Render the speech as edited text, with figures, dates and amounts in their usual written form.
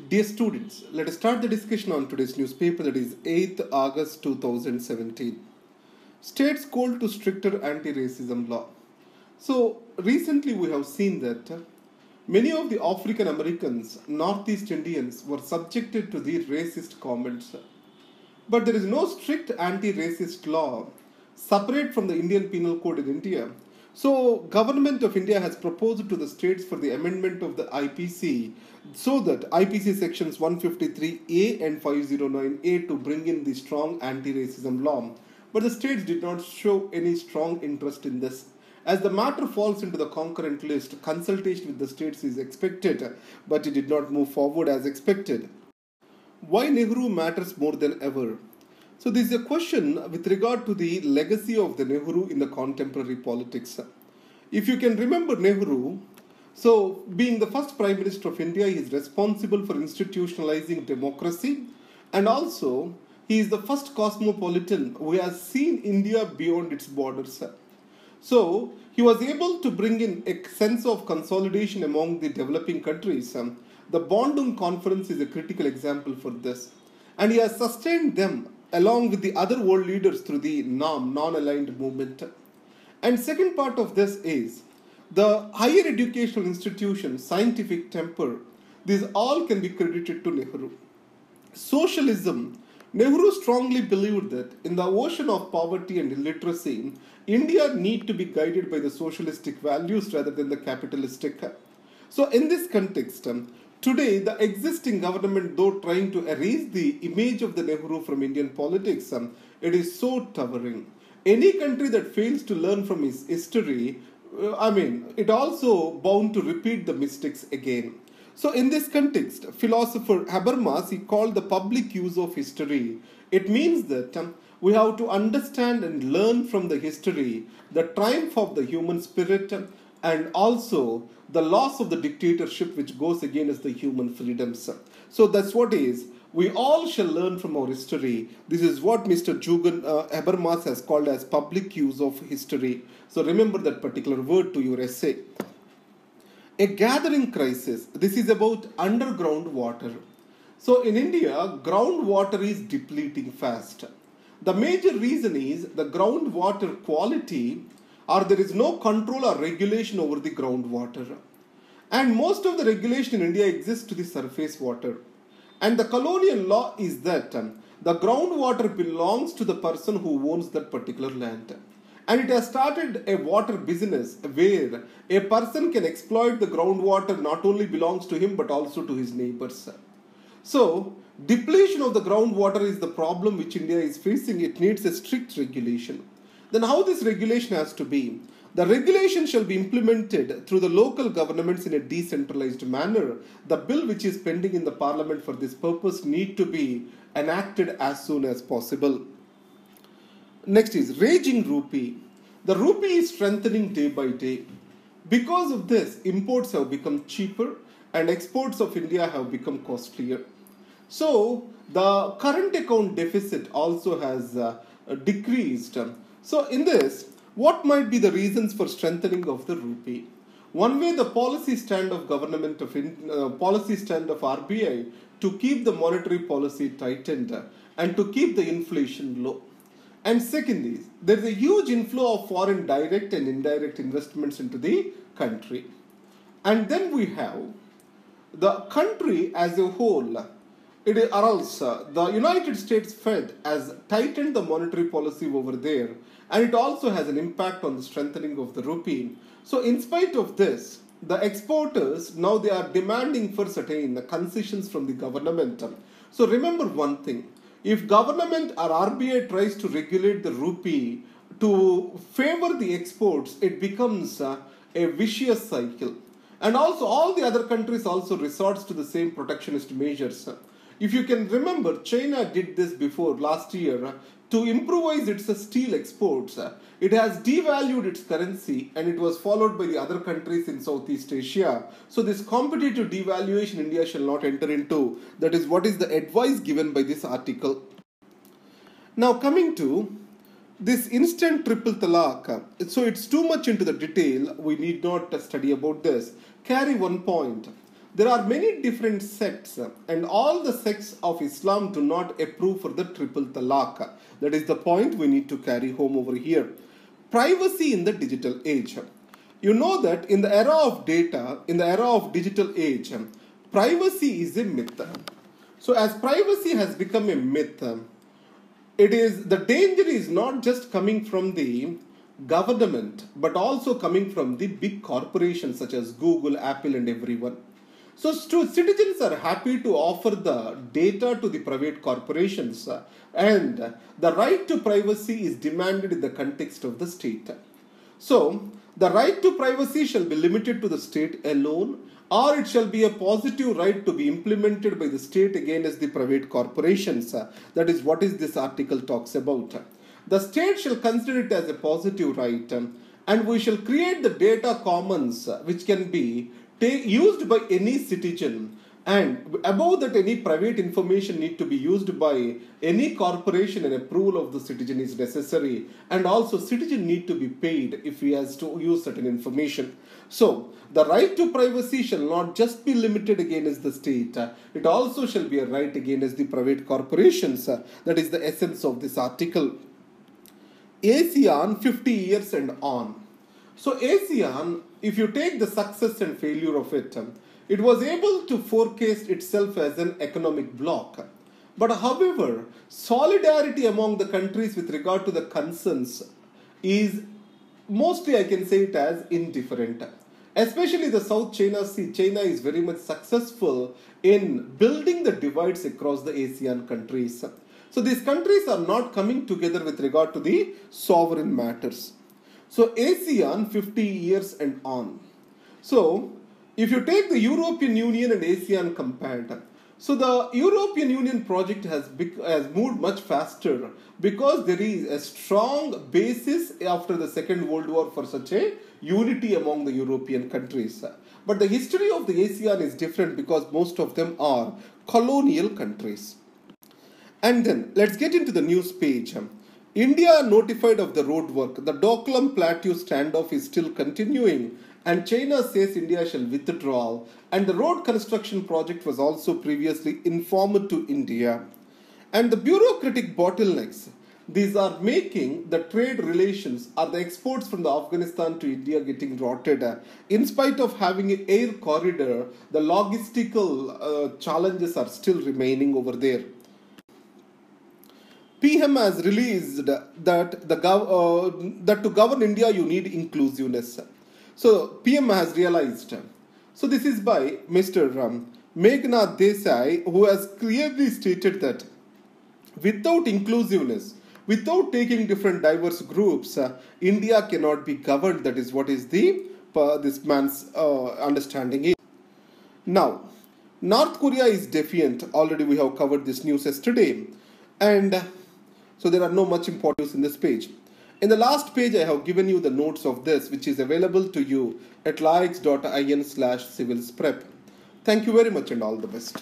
Dear students, let us start the discussion on today's newspaper, that is 8th August 2017. States called to stricter anti-racism law. So recently we have seen that many of the African Americans, Northeast Indians were subjected to the racist comments. But there is no strict anti-racist law separate from the Indian Penal Code in India. So, Government of India has proposed to the states for the amendment of the IPC so that IPC sections 153A and 509A to bring in the strong anti-racism law. But the states did not show any strong interest in this. As the matter falls into the concurrent list, consultation with the states is expected, but it did not move forward as expected. Why Nehru matters more than ever? So this is a question with regard to the legacy of the Nehru in the contemporary politics. If you can remember Nehru, so being the first Prime Minister of India, he is responsible for institutionalizing democracy, and also he is the first cosmopolitan who has seen India beyond its borders. So he was able to bring in a sense of consolidation among the developing countries. The Bandung Conference is a critical example for this, and he has sustained them along with the other world leaders through the non-aligned movement. And second part of this is the higher educational institutions, scientific temper, these all can be credited to Nehru. Socialism, Nehru strongly believed that in the ocean of poverty and illiteracy, India need to be guided by the socialistic values rather than the capitalistic. So in this context, today, the existing government, though trying to erase the image of the Nehru from Indian politics, it is so towering. Any country that fails to learn from its history, it also bound to repeat the mistakes again. So in this context, philosopher Habermas, he called the public use of history. It means that we have to understand and learn from the history, the triumph of the human spirit, and also the loss of the dictatorship which goes against the human freedoms. So that's what is. We all shall learn from our history. This is what Mr. Jugan Habermas has called as public use of history. So remember that particular word to your essay. A gathering crisis. This is about underground water. So in India, groundwater is depleting fast. The major reason is the groundwater quality, or there is no control or regulation over the groundwater. And most of the regulation in India exists to the surface water. And the colonial law is that the groundwater belongs to the person who owns that particular land. And it has started a water business where a person can exploit the groundwater, not only belongs to him but also to his neighbors. So, depletion of the groundwater is the problem which India is facing. It needs a strict regulation. Then how this regulation has to be? The regulation shall be implemented through the local governments in a decentralized manner. The bill which is pending in the parliament for this purpose need to be enacted as soon as possible. Next is raging rupee. The rupee is strengthening day by day. Because of this, imports have become cheaper and exports of India have become costlier. So the current account deficit also has decreased. So in this, what might be the reasons for strengthening of the rupee? One way, the policy stand of RBI to keep the monetary policy tightened and to keep the inflation low. And second is, there is a huge inflow of foreign direct and indirect investments into the country. And then we have the country as a whole. The United States Fed has tightened the monetary policy over there, and it also has an impact on the strengthening of the rupee. So in spite of this, the exporters, now they are demanding for certain concessions from the government. So remember one thing, if government or RBI tries to regulate the rupee to favor the exports, it becomes a vicious cycle. And also all the other countries also resorts to the same protectionist measures. If you can remember, China did this before last year to improvise its steel exports. It has devalued its currency and it was followed by the other countries in Southeast Asia. So this competitive devaluation India shall not enter into. That is what is the advice given by this article. Now coming to this instant triple talaq. So it's too much into the detail. We need not study about this. Carry one point. there are many different sects, and all the sects of Islam do not approve for the triple talaq. That is the point we need to carry home over here. Privacy in the digital age. You know that in the era of data, in the era of digital age, privacy is a myth. So as privacy has become a myth, the danger is not just coming from the government, but also coming from the big corporations such as Google, Apple, and everyone. So citizens are happy to offer the data to the private corporations, and the right to privacy is demanded in the context of the state. So the right to privacy shall be limited to the state alone, or it shall be a positive right to be implemented by the state against the private corporations. That is what this article talks about. The state shall consider it as a positive right, and we shall create the data commons which can be used by any citizen, and above that any private information need to be used by any corporation, and approval of the citizen is necessary, and also citizen need to be paid if he has to use certain information. So the right to privacy shall not just be limited against the state, it also shall be a right against the private corporations. That is the essence of this article. ASEAN 50 years and on. So ASEAN, if you take the success and failure of it, it was able to forecast itself as an economic bloc. But however, solidarity among the countries with regard to the concerns is mostly, I can say it as, indifferent. Especially the South China Sea. China is very much successful in building the divides across the ASEAN countries. So these countries are not coming together with regard to the sovereign matters. So ASEAN 50 years and on. So if you take the European Union and ASEAN compared, so the European Union project has moved much faster because there is a strong basis after the Second World War for such a unity among the European countries. But the history of the ASEAN is different because most of them are colonial countries. And then let's get into the news page. India notified of the road work. The Doklam Plateau standoff is still continuing, and China says India shall withdraw, and the road construction project was also previously informed to India. And the bureaucratic bottlenecks, these are making the trade relations or the exports from the Afghanistan to India getting rotted. In spite of having an air corridor, the logistical challenges are still remaining over there. PM has released that to govern India you need inclusiveness. So PM has realized. So this is by Mr. Meghnad Desai, who has clearly stated that without inclusiveness, without taking different diverse groups, India cannot be governed. That is what is this man's understanding is. Now, North Korea is defiant. Already we have covered this news yesterday, and so there are no much importance in this page. In the last page, I have given you the notes of this, which is available to you at laix.in/civilsprep. Thank you very much and all the best.